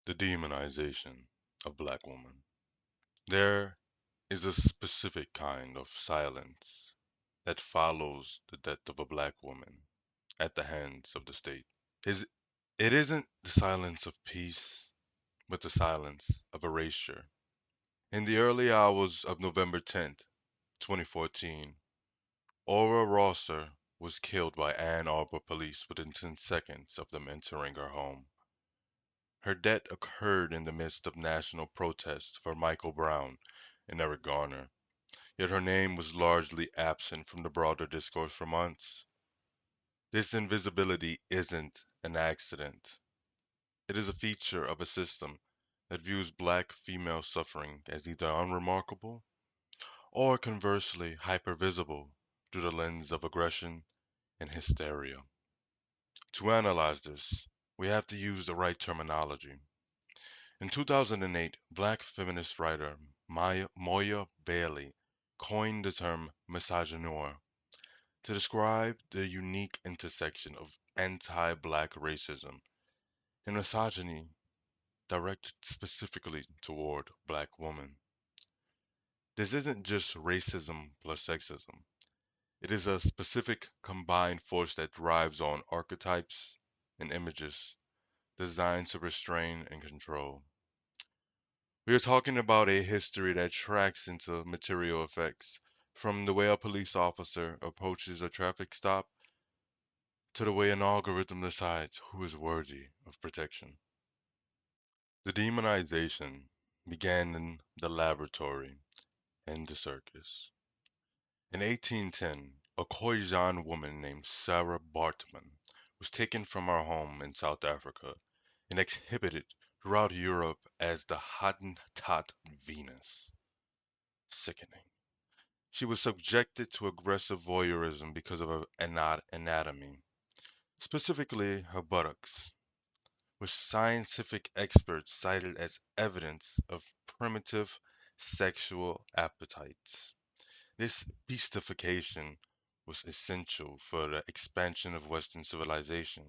The demonization of black women. There is a specific kind of silence that follows the death of a black woman at the hands of the state. Is it isn't the silence of peace, but the silence of erasure. In the early hours of November 10th, 2014, Aura Rosser was killed by Ann Arbor police within 10 seconds of them entering her home. Her death occurred in the midst of national protests for Michael Brown and Eric Garner, yet her name was largely absent from the broader discourse for months. This invisibility isn't an accident. It is a feature of a system that views black female suffering as either unremarkable or conversely hypervisible through the lens of aggression and hysteria. To analyze this, we have to use the right terminology. In 2008, black feminist writer Moya Bailey coined the term misogynoir to describe the unique intersection of anti-black racism and misogyny directed specifically toward black women. This isn't just racism plus sexism. It is a specific combined force that thrives on archetypes and images designed to restrain and control. We are talking about a history that tracks into material effects, from the way a police officer approaches a traffic stop to the way an algorithm decides who is worthy of protection. The demonization began in the laboratory and the circus. In 1810, a Khoisan woman named Sarah Bartman was taken from her home in South Africa and exhibited throughout Europe as the Hottentot Venus. Sickening. She was subjected to aggressive voyeurism because of her anatomy, specifically her buttocks, which scientific experts cited as evidence of primitive sexual appetites. This beastification was essential for the expansion of Western civilization.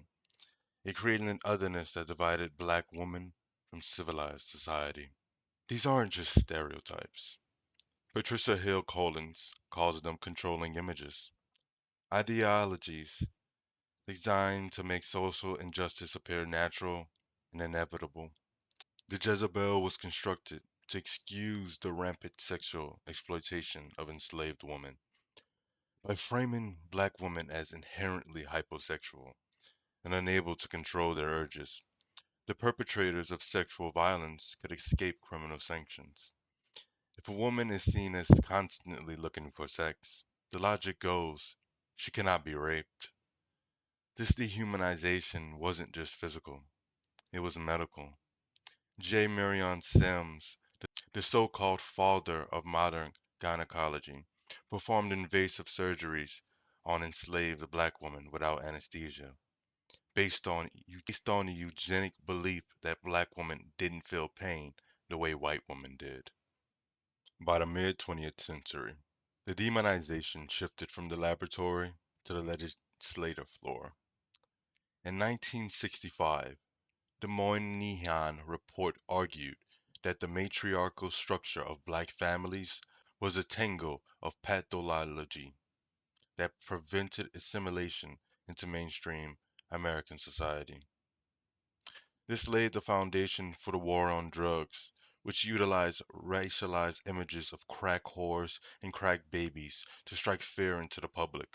It created an otherness that divided black women from civilized society. These aren't just stereotypes. Patricia Hill Collins calls them controlling images, ideologies designed to make social injustice appear natural and inevitable. The Jezebel was constructed to excuse the rampant sexual exploitation of enslaved women. By framing black women as inherently hyposexual and unable to control their urges, the perpetrators of sexual violence could escape criminal sanctions. If a woman is seen as constantly looking for sex, the logic goes, she cannot be raped. This dehumanization wasn't just physical, it was medical. J. Marion Sims, the so-called father of modern gynecology, performed invasive surgeries on enslaved black women without anesthesia, based on the eugenic belief that black women didn't feel pain the way white women did. By the mid-20th century, the demonization shifted from the laboratory to the legislative floor. In 1965, the Moynihan Report argued that the matriarchal structure of black families was a tangle of pathology that prevented assimilation into mainstream American society. This laid the foundation for the war on drugs, which utilized racialized images of crack whores and crack babies to strike fear into the public.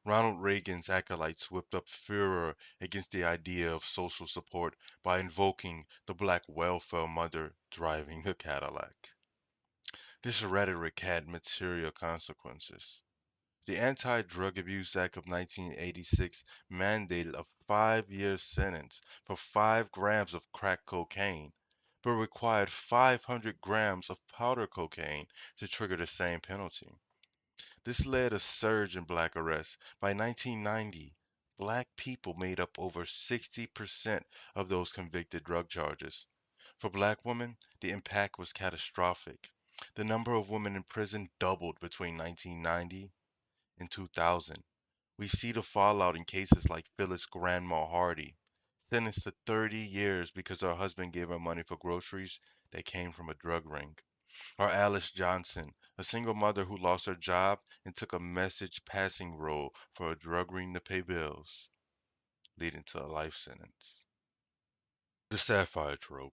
Ronald Reagan's acolytes whipped up furor against the idea of social support by invoking the black welfare mother driving a Cadillac. This rhetoric had material consequences. The Anti-Drug Abuse Act of 1986 mandated a 5-year sentence for 5 grams of crack cocaine, but required 500 grams of powder cocaine to trigger the same penalty. This led a surge in black arrests. By 1990, black people made up over 60% of those convicted drug charges. For black women, the impact was catastrophic. The number of women in prison doubled between 1990 and 2000. We see the fallout in cases like Phyllis Grandma Hardy, sentenced to 30 years because her husband gave her money for groceries that came from a drug ring. Or Alice Johnson, a single mother who lost her job and took a message passing role for a drug ring to pay bills, leading to a life sentence. The sapphire trope,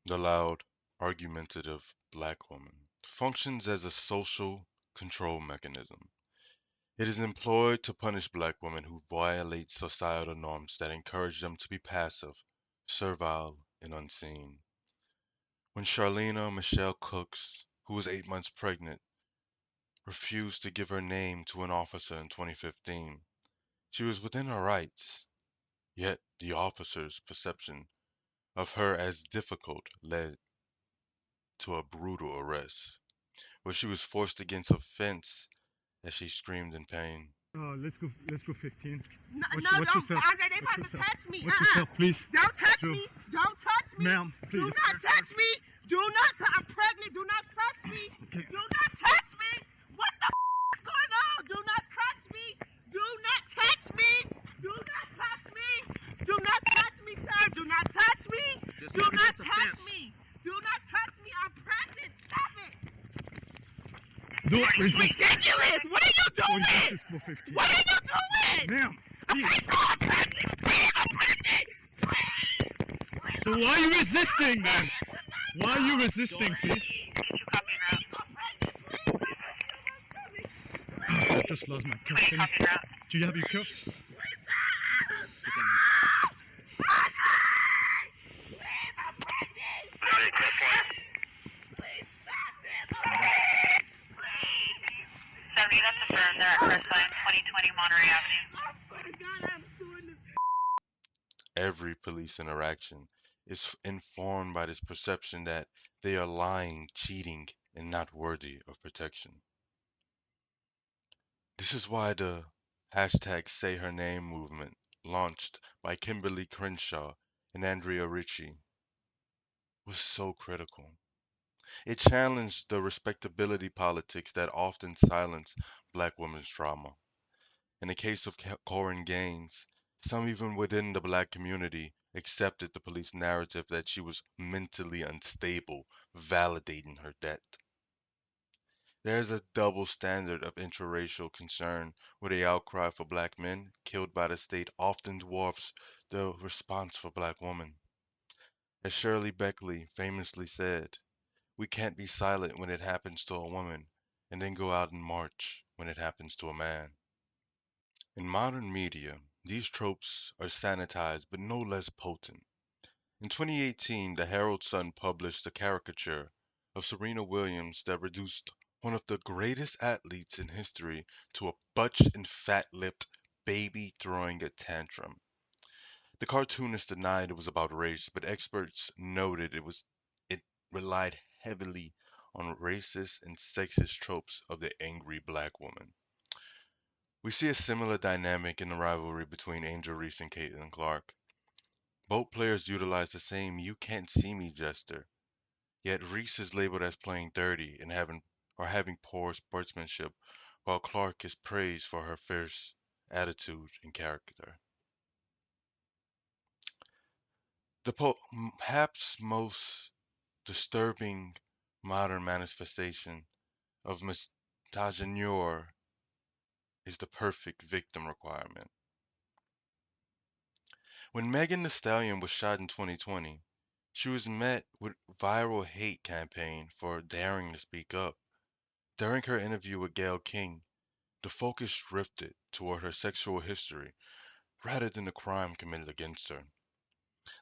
the loud, argumentative black woman, functions as a social control mechanism. It is employed to punish black women who violate societal norms that encourage them to be passive, servile, and unseen. When Charlena Michelle Cooks, who was 8 months pregnant, refused to give her name to an officer in 2015, she was within her rights, yet the officer's perception of her as difficult led to a brutal arrest, where she was forced against a fence as she screamed in pain. Let's go 15. No, What's, no, what's don't. yourself? Andre, they What's about to yourself? touch me. What's yourself, please? Don't touch Joe. me. Don't touch me. Ma'am, Do please. not touch me. Do not. I'm pregnant. Do not touch me. Okay. Do not touch me. What the is going on? Do not touch me. Do not touch me. Do not touch me. Do not touch me, sir. Do not touch me. Do not touch me. Do not touch me. I'm pregnant. Stop it. Do it, please. Ridiculous. What are you doing? Go 15. What are you doing? Ma'am, please. Okay, so I'm pregnant. Please, I'm pregnant. Please. Please. So why are you resisting, then? Why are you resisting, please? I just lost my cuffs. Do you have your cuffs? Every police interaction is informed by this perception that they are lying, cheating, and not worthy of protection. This is why the hashtag Say Her Name movement, launched by Kimberly Crenshaw and Andrea Ritchie, was so critical. It challenged the respectability politics that often silence black women's trauma. In the case of Corin Gaines, some even within the black community accepted the police narrative that she was mentally unstable, validating her death. There is a double standard of interracial concern where the outcry for black men killed by the state often dwarfs the response for black women. As Shirley Beckley famously said, we can't be silent when it happens to a woman and then go out and march when it happens to a man. In modern media, these tropes are sanitized but no less potent. In 2018, the Herald Sun published a caricature of Serena Williams that reduced one of the greatest athletes in history to a butched and fat-lipped baby throwing a tantrum. The cartoonist denied it was about race, but experts noted it relied heavily on racist and sexist tropes of the angry black woman. We see a similar dynamic in the rivalry between Angel Reese and Caitlin Clark. Both players utilize the same "you can't see me" gesture, yet Reese is labeled as playing dirty and having poor sportsmanship, while Clark is praised for her fierce attitude and character. The perhaps most disturbing modern manifestation of misogyny is the perfect victim requirement. When Megan Thee Stallion was shot in 2020, she was met with viral hate campaign for daring to speak up. During her interview with Gayle King, the focus drifted toward her sexual history rather than the crime committed against her.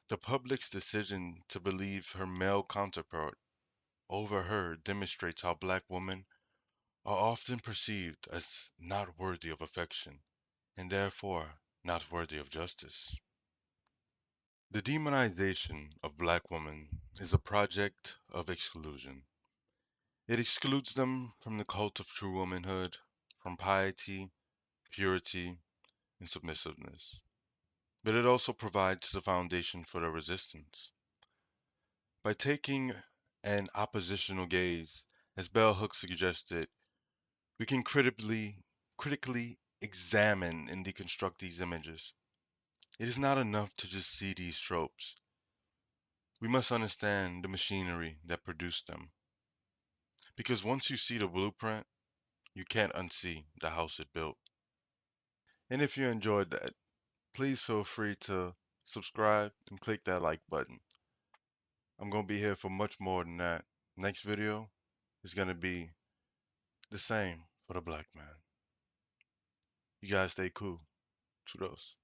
The public's decision to believe her male counterpart over her demonstrates how black women are often perceived as not worthy of affection and therefore not worthy of justice. The demonization of black women is a project of exclusion. It excludes them from the cult of true womanhood, from piety, purity, and submissiveness. But it also provides the foundation for the resistance. By taking an oppositional gaze, as Bell Hooks suggested, we can critically examine and deconstruct these images. It is not enough to just see these tropes. We must understand the machinery that produced them. Because once you see the blueprint, you can't unsee the house it built. And if you enjoyed that, please feel free to subscribe and click that like button. I'm going to be here for much more than that. Next video is going to be the same for the black man. You guys stay cool. Kudos.